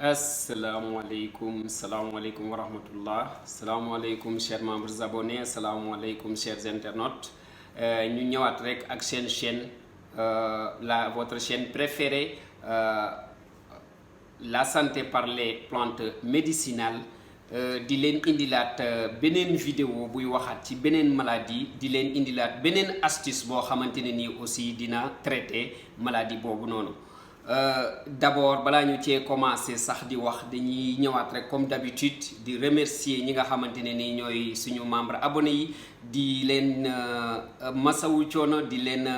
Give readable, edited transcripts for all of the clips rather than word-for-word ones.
Assalamu alaikum wa rahmatullah. Assalamu alaikum chers membres abonnés. Assalamu alaikum chers internautes. Ñu ñëwaat rek ak seen chaîne votre chaîne préférée, la santé par les plantes médicinales. Di leen indilaat beneen vidéo buy waxaat ci beneen maladie, di leen indilaat beneen astuce boo xamante ne nii aussi dina traiter maladie boobu noonu. D'abord balaa ñu cee commencer sax di wax dañuy ñëwaat rek comme d'habitude di remercier ñi nga xamante ne nii ñooy suñu membre abonné yi, di leen masawu coono, di leen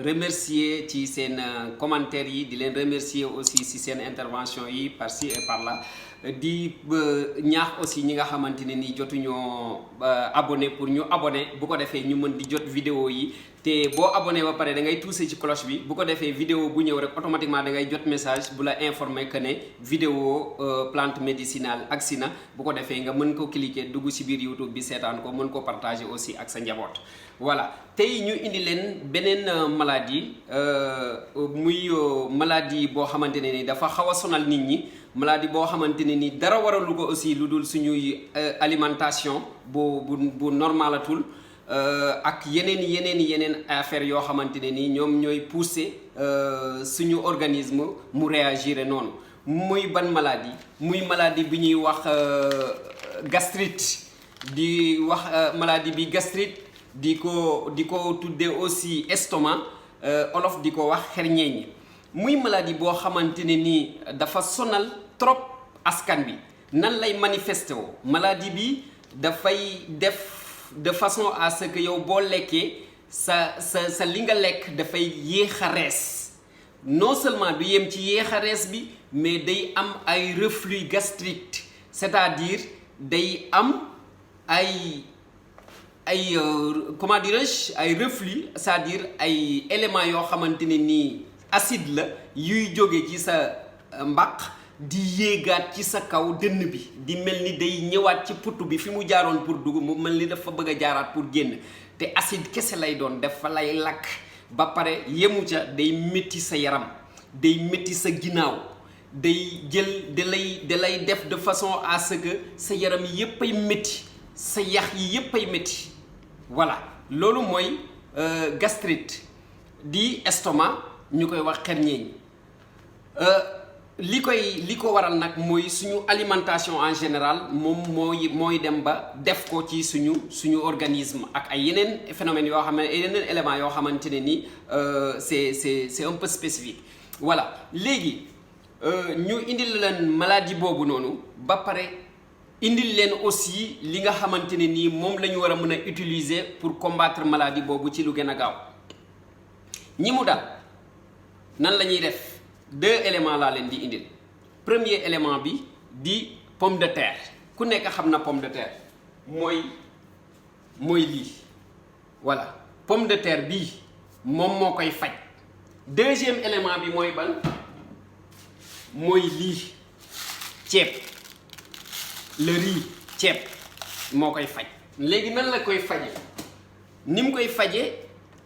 remercier ci seen commentaires yi, di leen remercier aussi ci seen intervention yi par-ci et par-là. Di ñaax aussi ñi nga xamante ne ni jotuñoo abonné pour ñu abonné, bu ko defee ñu mën di jot vidéo yi. te boo abonné ba pare da ngay toucher ci cloche bi, bu ko defee vidéo bu ñëw rek automatiquement da ngay jot message bu la informer que ne vidéo plante médicinale agsi na. bu ko defee nga mën ko cliquer dugg ci biir YouTube bi seetaan ko, mën ko partager aussi ak sa njaboot. Voilà, tey ñu indi leen beneen maladie muy maladie boo xamante ne ni dafa xaw a sonal nit ñi. Maladie boo xamante ne ni dara waralu ko aussi lu dul suñuy alimentation bu normalatul ak yeneen affaire yoo xamante ne ni ñoom ñooy pousser suñu organisme mu réagir noonu. muy ban maladie? Muy maladie bi ñuy wax gastrite, di wax maladie bi gastrite, di ko tuddee aussi estomac, olof di ko wax xerñeeñ. muy maladie boo xamante ne ni dafa sonal trop askan bi. nan lay manifester woo? Maladie bi dafay def de façon à ce que yow boo lekkee sa li nga lekk dafay yéex a rees. Non seulement du yem ci yéex a rees bi, mais day am ay reflux gastrique, c'est-à-dire day am ay comment dirais-je, ay reflux, c'est-à-dire ay éléments yoo xamante ne nii acide la yuy jóge ci sa mbaq di yéegaat ci sa kaw dënn bi, di mel ni day ñëwaat ci putu bi fi mu jaaroon pour dugg, mu mel ni dafa bëgg a jaaraat pour génn. te acide kese lay doon, dafa lay lakk ba pare yemu ca, day métti sa yaram, day métti sa ginnaaw, day jël da lay def de façon à ce que sa yaram yi yépp ay métti, sa yax yi yépp ay métti. Voilà, loolu mooy gastrite di estomac, ñu koy wax xerñeeñ. li ko waral nag mooy suñu alimentation en général, moom mooy dem ba def ko ci suñu organisme, ak ay yeneen phénomènes yoo xam ne ay yeneen éléments yoo xamante ne ni c'est un peu spécifique. Voilà, léegi ñu indil leen maladie boobu noonu ba pare indil leen aussi li nga xamante ne nii moom la ñu war a mën a utiliser pour combattre maladie boobu ci lu gën a gaaw. ñi mu dal nan la ñuy def? Deux éléments laa leen di indil. Premier élément bi di pomme de terre. ku nekk xam na pomme de terre mooy lii. Voilà, pomme de terre bii moom moo koy faj. Deuxième élément bi mooy ban? mooy lii, ceeb, le riz, ceeb moo koy faj. léegi nan la koy faje? ni mu koy faje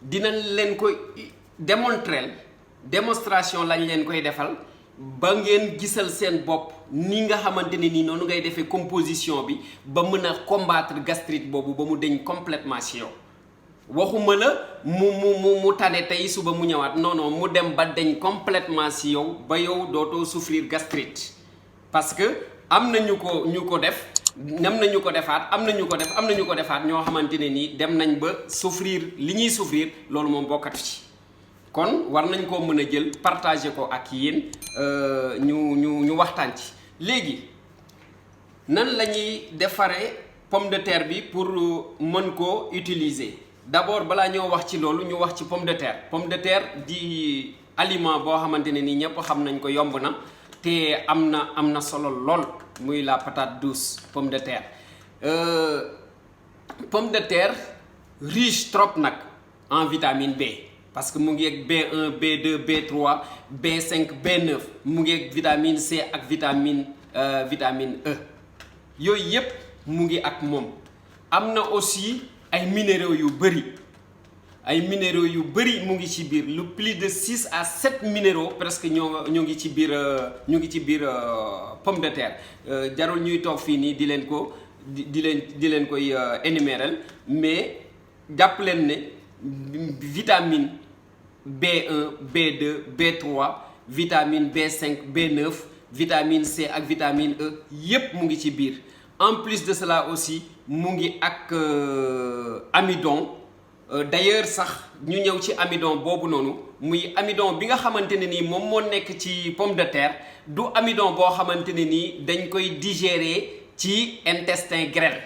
dinañ leen koy démonstration lañ leen koy defal ba ngeen gisal seen bopp ni nga xamante ne nii noonu ngay defee composition bi ba mën a combattre gastrite boobu ba mu deñ complètement ci yow. waxuma la mu tane tey suba mu ñëwaat, non mu dem ba deñ complètement ci yow ba yow dootoo souffrir gastrite. parce que am na ñu ko def, am na ñu ko defaat ñoo xamante ne nii dem nañ ba souffrir li ñuy souffrir, loolu moom bokkatu ci. kon war nañ koo mën a jël partager ko ak yéen, ñu waxtaan ci. léegi nan la ñuy defaree pomme de terre bi pour mën koo utiliser? D'abord balaa ñoo wax ci loolu, ñu wax ci pomme de terre. Pomme de terre di aliment boo xamante ne ni ñëpp xam nañ ko, yomb na te am na solo lool, muy la patate douce, pomme de terre. Pomme de terre riche trop nag en vitamine B. parce que mu ngi ak B1, B2, B3, B5, B9, mu ngi ak vitamine C ak vitamine E. yooyu yépp mu ngi ak moom. am na aussi ay minéraux yu bëri, ay minéraux yu bëri mu ngi ci biir lu plus de 6 à 7 minéraux presque ñoo ngi ci biir pomme de terre jarul ñuy toog fii nii di leen koy énumérer mais jàpp leen ne vitamine B1 B2 B3 vitamine B5 B9 vitamine C ak vitamine E yépp mu ngi ci biir en plus de cela aussi mu ngi ak amidon d'ailleurs sax ñu ñëw ci amidon boobu noonu muy amidon bi nga xamante ne nii moom moo nekk ci pomme de terre du amidon boo xamante ne nii dañ koy digérer ci intestin grêle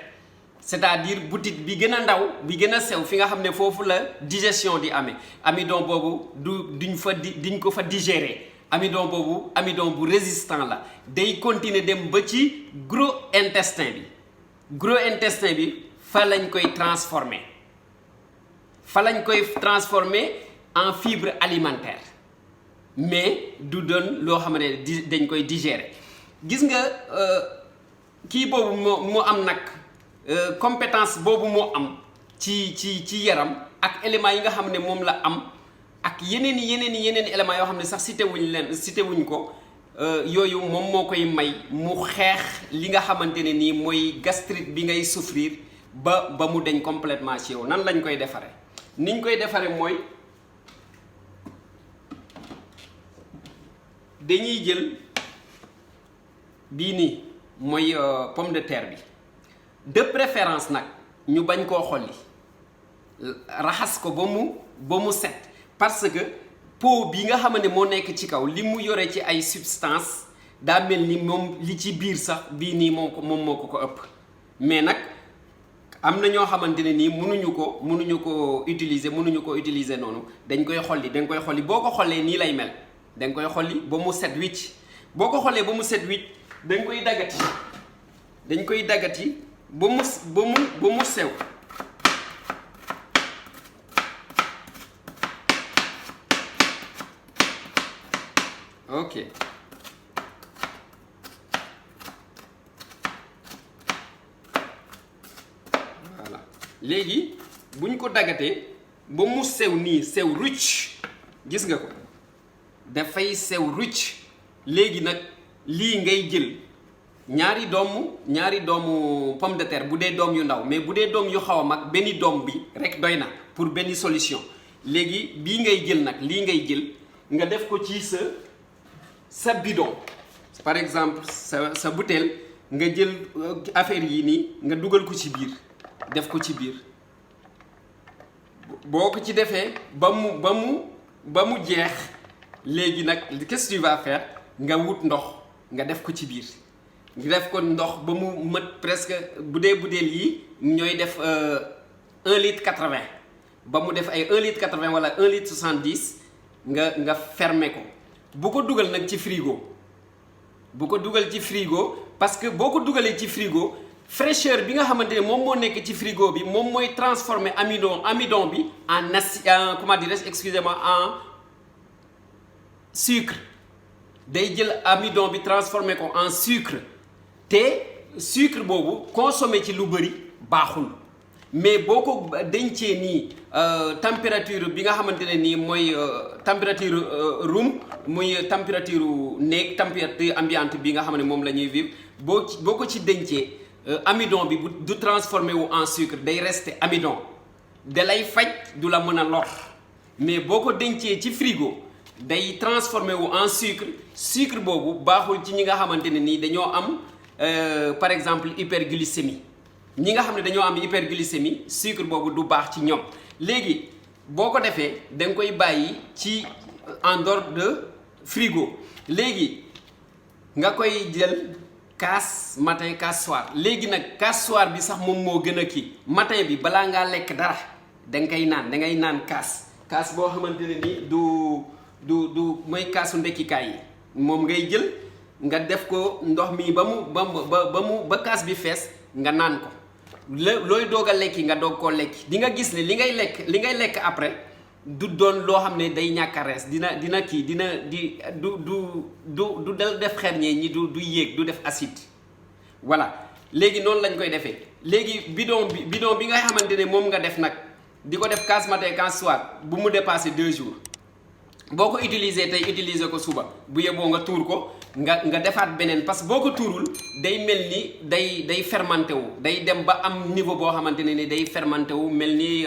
c'est-à-dire butit bi gën a ndaw bi gën a sew fi nga xam ne foofu la digestion di amee amidon boobu duñ ko fa digérer amidon boobu amidon bu résistant la day continuer dem ba ci gros intestin bi fa lañ koy transformer en fibre alimentaire mais du doon loo xam ne dañ koy digérer gis nga kii boobu moo am nag compétence boobu moo am ci yaram ak éléments yi nga xam ne moom la am ak yeneen éléments yoo xam ne sax cité wuñ ko yooyu moom moo koy may mu xeex li nga xamante ne nii mooy gastrite bi ngay souffrir ba mu deñ complètement ci yow. nan lañ koy defaree niñ koy defaree mooy dañuy jël bii nii mooy pomme de terre bi de préférence nag ñu bañ koo xolli raxas ko ba mu set parce que peau bi nga xamante ne moo nekk ci kaw li mu yore ci ay substance daa mel ni moom li ci biir sax bii nii moom moo ko ëpp mais nag am na ñoo xamante ne nii mënuñu ko utiliser noonu dañ koy xolli boo ko xollee nii lay mel dañ koy xolli ba mu set wicc boo ko xollee ba mu set wicc dañ koy daggati ba mu sew ok voilà léegi buñ ko daggatee ba mu sew nii sew rucc gis nga ko dafay sew rucc léegi nag lii ngay jël ñaari doomu pomme de terre bu dee doom yu ndaw mais bu dee doom yu xaw a mag benn doom bi rek doy na pour benn solution léegi bii ngay jël nag lii ngay jël nga def ko ci sa bidon par exemple sa bouteille nga jël affaire yi nii nga dugal ko ci biir def ko ci biir boo ko ci defee ba mu jeex léegi nag qu'est-ce que tu vas faire nga wut ndox nga def ko ci biir nga def ko ndox ba mu mët presque bu dee butéel yi ñooy def 1 litre 80 ba mu def ay 1 litre 80 wala 1 litre 70 nga fermer ko bu ko dugal nag ci frigo parce que boo ko dugalee ci frigo fraîcheur bi nga xamante ne moom moo nekk ci frigo bi moom mooy transformer amidon bi en comment dirais-je excusez-moi en sucre day jël amidon bi transformer ko en sucre te sucre boobu consommer ci lu bëri baaxul mais boo ko dencee nii température bi nga xamante ne nii mooy température room muy température néeg température ambiante bi nga xam ne moom la ñuy vivre boo ko ci dencee amidon bi du transformé wu en sucre day rester amidon da lay faj du la mën a lor mais boo ko dencee ci frigo day transformé wu en sucre boobu baaxul ci ñi nga xamante ne nii dañoo am par exemple hyperglycémie ñi nga xam ne dañoo am hyperglycémie sucre boobu du baax ci ñoom léegi boo ko defee da nga koy bàyyi ci en dehors de frigo léegi nga koy jël kaas matin kaas soir léegi nag kaas soir bi sax moom moo gën a kii matin bi balaa ngaa lekk dara da ngay naan kaas boo xamante ne ni du mooy kaasu ndekkikaay yi moom ngay jël nga def ko ndox mi ba kaas bi fees nga naan ko looy doog a lekki nga doog koo lekki di nga gis ne li ngay lekk après du doon loo xam ne day ñàkk a rees dina kii du def xerñee ñi du yéeg du def acide voilà léegi noonu lañ koy defee léegi bidon bi nga xamante ne moom nga def nag di ko def casse matin casse soir bu mu dépasser 2 jours boo ko utiliser tey utiliser ko suba bu yeboo nga tuur ko nga defaat beneen parce que boo ko tuurul day mel ni day fermenté wu day dem ba am niveau boo xamante ne ni day fermenté wu mel ni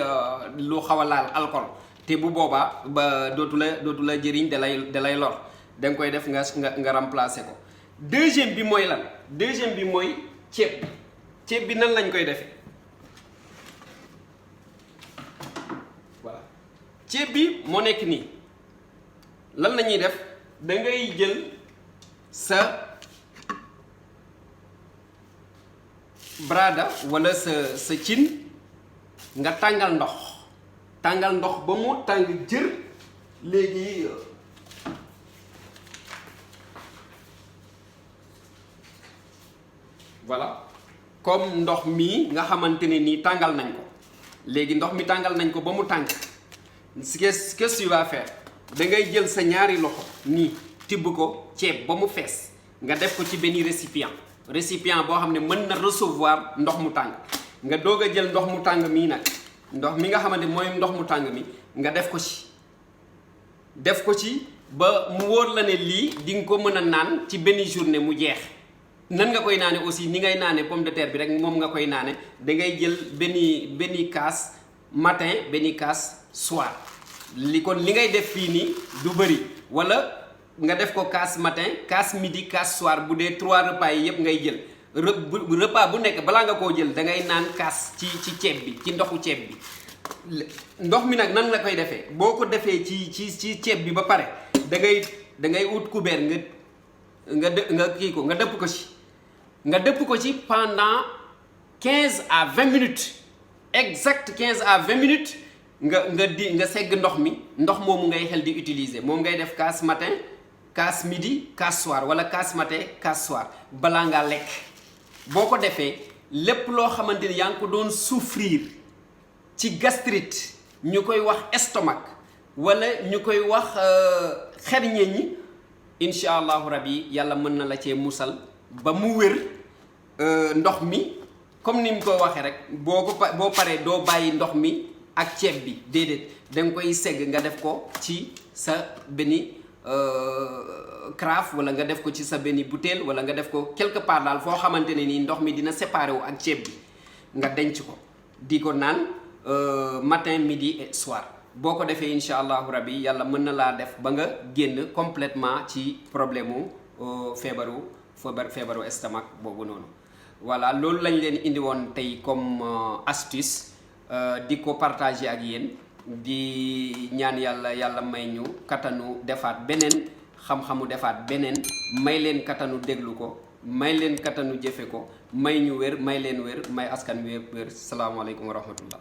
lu xaw a laal alcool te bu boobaa ba dootu la jëriñ da lay lor da nga koy def nga remplacer ko. deuxième bi mooy lan deuxième bi mooy ceeb bi nan lañ koy defee voilà ceeb bi moo nekk nii lan la ñuy def da ngay jël sa brada wala sa cin nga tàngal ndox ba mu tàng jër léegi voilà comme ndox mii nga xamante ne nii tàngal nañ ko léegi ndox mi tàngal nañ ko ba mu tàng qu'est-ce que tu vas faire da ngay jël sa ñaari loxo nii tibb ko ceeb ba mu fees nga def ko ci benn récipient boo xam ne mën na recevoir ndox mu tàng nga doog a jël ndox mu tàng mii nag ndox mi nga xamante mooy ndox mu tàng mi nga def ko ci ba mu wóor la ne lii di nga ko mën a naan ci benn journée mu jeex. nan nga koy naane aussi ni ngay naane pomme de terre bi rek moom nga koy naane da ngay jël benn kaas matin benn kaas soir li ngay def fii nii du bëri wala nga def ko kaas matin kaas midi kaas soir bu dee 3 repas yi yëpp ngay jël repas bu nekk balaa nga koo jël da ngay naan kaas ci ceeb bi ci ndoxu ceeb bi. ndox mi nag nan la koy defee boo ko defee ci ceeb bi ba pare da ngay ut couvert nga dëpp ko ci pendant 15 à 20 minutes exact 15 à 20 minutes nga segg ndox mi ndox moomu ngay xel di utiliser moom ngay def kaas matin kaas midi kaas soir wala kaas matin kaas soir balaa ngaa lekk. boo ko defee lépp loo xamante ni yaa ngi ko doon souffrir ci gastrite ñu koy wax estomac wala ñu koy wax xerñe ñi incha allahu rabi yàlla mën na la cee musal ba mu wér. Ndox mi comme ni mu ko waxee rek boo paree doo bàyyi ndox mi ak ceeb bi déedéet da nga koy segg nga def ko ci sa benn carafe wala nga def ko ci sa benn bouteille wala nga def ko quelque part daal foo xamante ne nii ndox mi dina séparé wu ak ceeb bi nga denc ko di ko naan matin midi et soir boo ko defee incha allahu rabi yàlla mën na laa def ba nga génn complètement ci problème mu feebaru estomac boobu noonu. voilà loolu lañ leen indi woon tey comme astuce di ko partager ak yéen di ñaan yàlla may ñu kattanu defaat beneen xam-xamu defaat beneen may leen kattanu déglu ko may leen kattanu jëfe ko may ñu wér may leen wér may askan wi wér salaamaaleykum wa rahmatullah